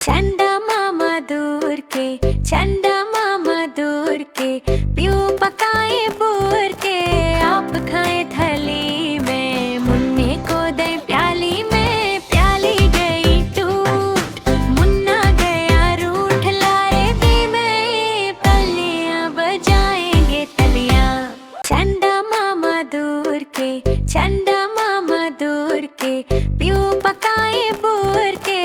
चंदा मामा दूर के, चंदा मामा दूर के, प्यू पकाए बूर के, आप खाए थली में, मुन्ने को दे प्याली में, प्याली गई टूट, मुन्ना गया रूठ, लाए दी में पलियां बजाएंगे तलियां। चंदा मामा दूर के, चंदा मामा दूर के, प्यू पकाए बूर के,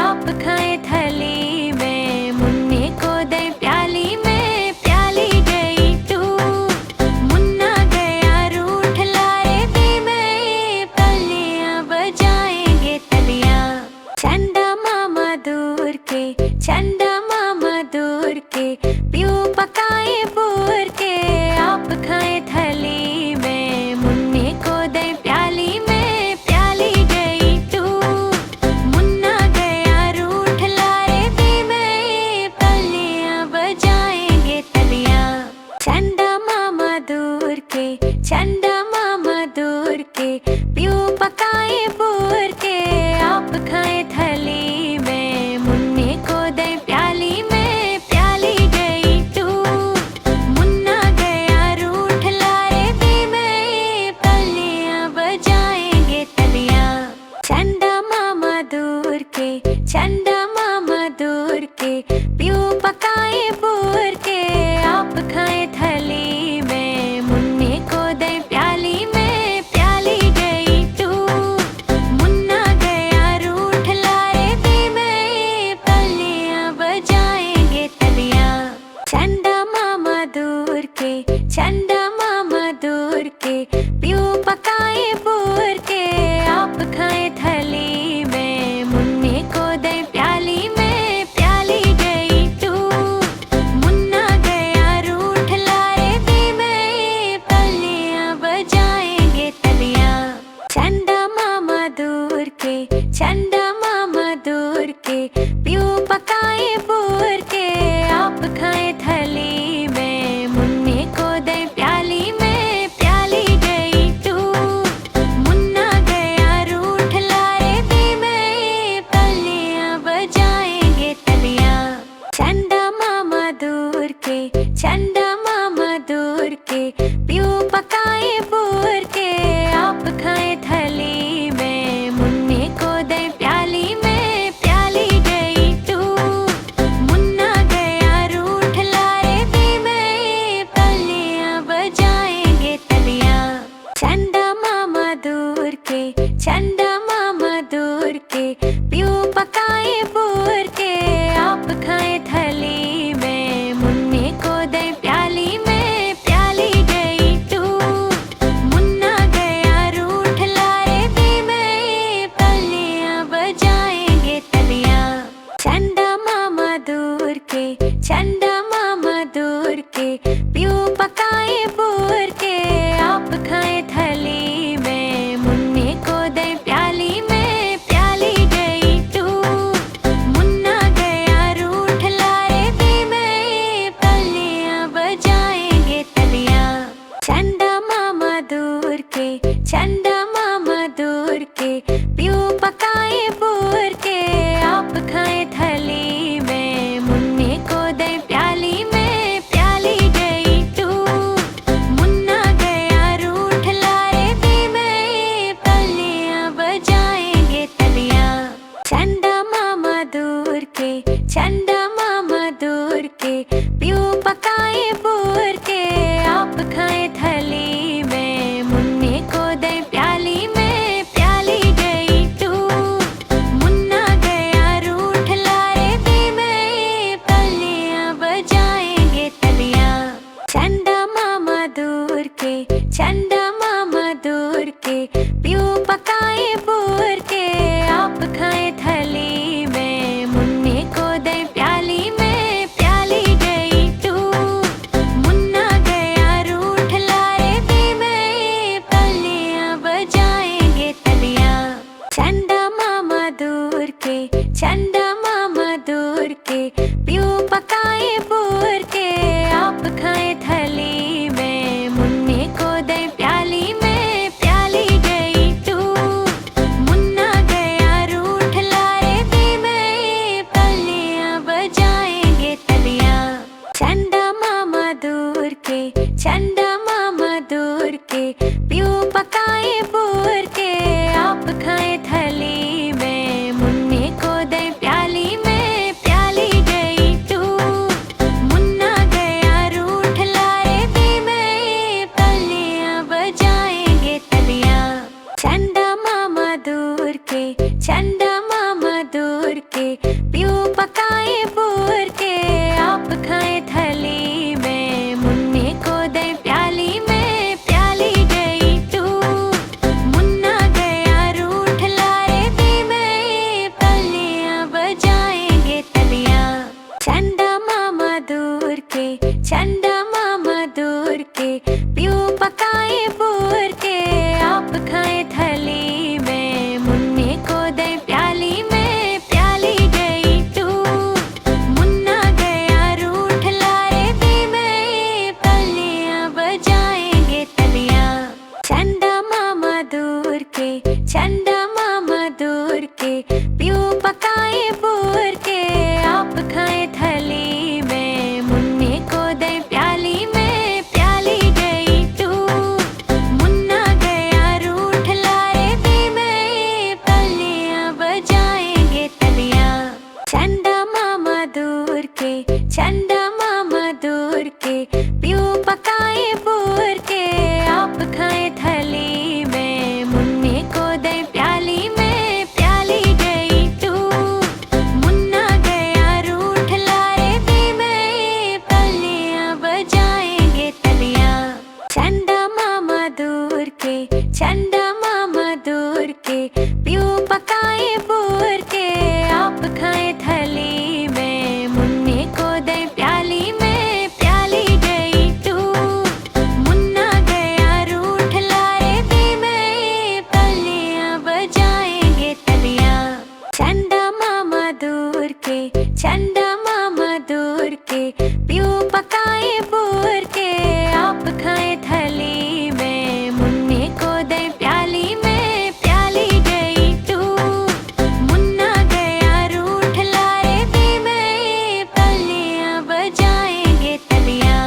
आप खाए थली में, मुन्ने को दे प्याली में, प्याली गई टूट, मुन्ना गया रूठ, लाए दी में पलियां बजाएंगे तलियां। चंदा मामा दूर के, चंदा मामा दूर के, प्यू पकाए बूर के, आप खाए थली में, मुन्ने को दे प्याली में, प्याली गई टूट, मुन्ना गया रूठ, लाए दी में पलियां बजाएंगे तलियां। चंदा मामा दूर के, चंदा मामा दूर के, प्यू पकाए बूर के, आप खाए थली में, मुन्ने को दे प्याली में, प्याली गई टूट, मुन्ना गया रूठ, लाए दी में पलियां बजाएंगे तलियां। चंदा मामा दूर के, चंदा मामा दूर के, प्यू पकाए बूर के, आप खाए थली में, मुन्ने को दे प्याली में, प्याली गई टूट, मुन्ना गया रूठ, लाए दी में पलियां बजाएंगे तलियां। चंदा मामा दूर के, चंदा मामा दूर के, प्यू पकाए बूर के, आप खाए थली में, मुन्ने को दे प्याली में, प्याली गई टूट, मुन्ना गया रूठ, लाए दी में पलियां बजाएंगे तलियां। चंदा मामा दूर के, चंदा मामा दूर के, प्यू पकाए बूर के, आप खाए थली में, मुन्ने को दे प्याली में, प्याली गई टूट, मुन्ना गया रूठ, लाए दी में पलियां बजाएंगे तलियां। चंदा मामा दूर के, चंदा मामा दूर के, प्यू पकाए बूर के, आप खाए थली में, मुन्ने को दे प्याली में, प्याली गई टूट, मुन्ना गया रूठ, लाए दी में पलियां बजाएंगे तलियां। चंदा मामा दूर के, चंदा मामा दूर के, प्यू पकाए बूर के, आप खाए थली में, मुन्ने को दे प्याली में, प्याली गई टूट, मुन्ना गया रूठ, लाए दी में पलियां बजाएंगे तलियां। चंदा मामा दूर के, चंदा मामा दूर के, प्यू पकाए बूर के, आप खाए थली में, मुन्ने को दे प्याली में, प्याली गई टूट, मुन्ना गया रूठ, लाए दी में पलियां बजाएंगे तलियां। चंदा मामा दूर के, चंदा मामा दूर के, प्यू पकाए बूर के, आप खाए थली में, मुन्ने को दे प्याली में, प्याली गई टूट, मुन्ना गया रूठ, लाए दी में पलियां बजाएंगे तलियां। चंदा मामा दूर के, चंदा मामा दूर के, प्यू पकाए बूर के, आप खाए थली में, मुन्ने को दे प्याली में, प्याली गई टूट, मुन्ना गया रूठ, लाए दी में पलियां बजाएंगे तलियां। चंदा मामा दूर के, चंदा मामा दूर के, प्यू पकाए बूर के, आप खाए थली में, मुन्ने को दे प्याली चंदा मामा दूर के, प्यू पकाए बूर के, आप खाए थली में, मुन्ने को दे प्याली में, प्याली गई टूट, मुन्ना गया रूठ, लाए दी में, पल्लियां बजाएंगे तलियां। चंदा मामा दूर के, चंदा मामा दूर के, प्यू पकाए बूर के, आप खाए थली में, मुन्ने को दे प्याली में, प्याली गई टूट, मुन्ना गया रूठ, लाए दी में, पल्लियां बजाएंगे तलियां। चंदा मामा दूर के, चंदा मामा दूर के, प्यू पकाए बूर के, आप खाए थली में, मुन्ने को दे प्याली में, प्याली गई टूट, मुन्ना गया रूठ, लाए दी में, पल्लियां बजाएंगे तलियां। चंदा मामा दूर के, चंदा मामा दूर के, प्यू पकाए बूर के, आप खाए थली में, मुन्ने को दे प्याली में, प्याली गई टूट, मुन्ना गया रूठ, लाए दी में, पल्लियां बजाएंगे तलियां। चंदा मामा दूर के, चंदा मामा दूर के, प्यू पकाए बूर के, आप खाए थली में, मुन्ने को दे प्याली में, प्याली गई टूट, मुन्ना गया रूठ, लाए दी में, पल्लियां बजाएंगे तलियां। चंदा मामा दूर के, चंदा मामा दूर के, प्यू पकाए बूर के, आप खाए थली में, मुन्ने को दे प्याली में, प्याली गई टूट, मुन्ना गया रूठ, लाए दी में, पल्लियां बजाएंगे तलियां। चंदा मामा दूर के, चंदा मामा दूर के, प्यू पकाए बूर के, आप खाए थली में, मुन्ने को दे प्याली में, प्याली गई टूट, मुन्ना गया रूठ, लाए दी में, पल्लियां बजाएंगे तलियां।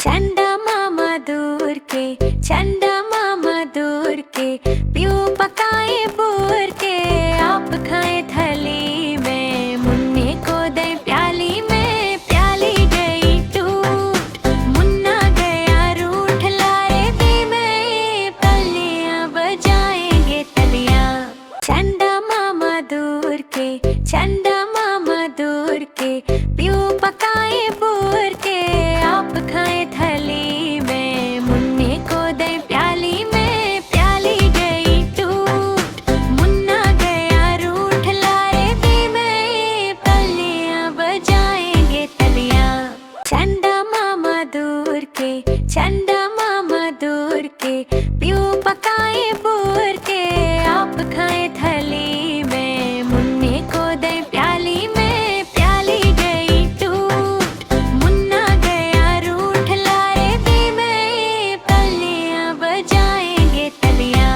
चंदा मामा दूर के, चंदा मामा दूर के, प्यू पकाए बूर के, आप खाए थली में, मुन्ने को दे प्याली में, प्याली गई टूट, मुन्ना गया रूठ, लाए दी में, पल्लियां बजाएंगे तलियां। चंदा मामा दूर के, चंदा मामा दूर के, प्यू पकाए बूर के, आप खाए थली में, मुन्ने को दे प्याली में, प्याली गई टूट, मुन्ना गया रूठ, लाए दी में, पल्लियां बजाएंगे तलियां। चंदा मामा दूर के, चंदा मामा दूर के, प्यू पकाए बूर के, आप खाए थली में, मुन्ने को दे प्याली में, प्याली गई टूट, मुन्ना गया रूठ, लाए दी में, पल्लियां बजाएंगे तलियां।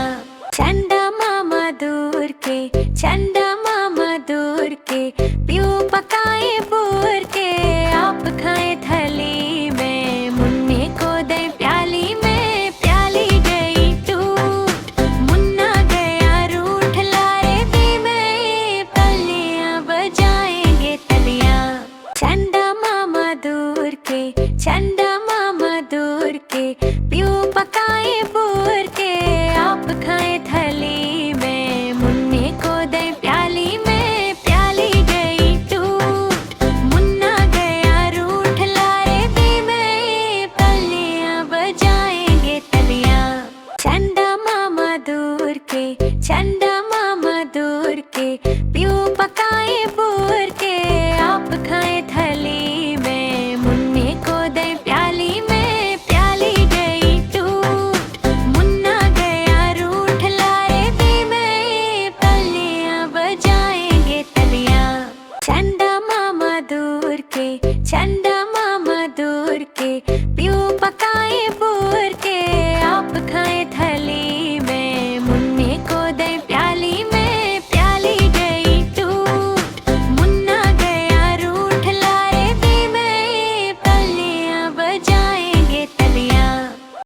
चंदा मामा दूर के, चंदा मामा दूर के, प्यू पकाए बूर के, आप खाए थली में, मुन्ने को दे प्याली में, प्याली गई टूट, मुन्ना गया रूठ, लाए दी में, पल्लियां बजाएंगे तलियां। चंदा मामा दूर के, चंदा मामा दूर के, प्यू पकाए बूर के, आप खाए थली में, मुन्ने को दे प्याली में, प्याली गई टूट, मुन्ना गया रूठ, लाए दी में, पल्लियां बजाएंगे तलियां। चंदा मामा दूर के, चंदा मामा दूर के, प्यू पकाए बूर के, आप खाए थली में, मुन्ने को दे प्याली में, प्याली गई टूट, मुन्ना गया रूठ, लाए दी में, पल्लियां बजाएंगे तलियां। चंदा मामा दूर के, चंदा मामा दूर के, प्यू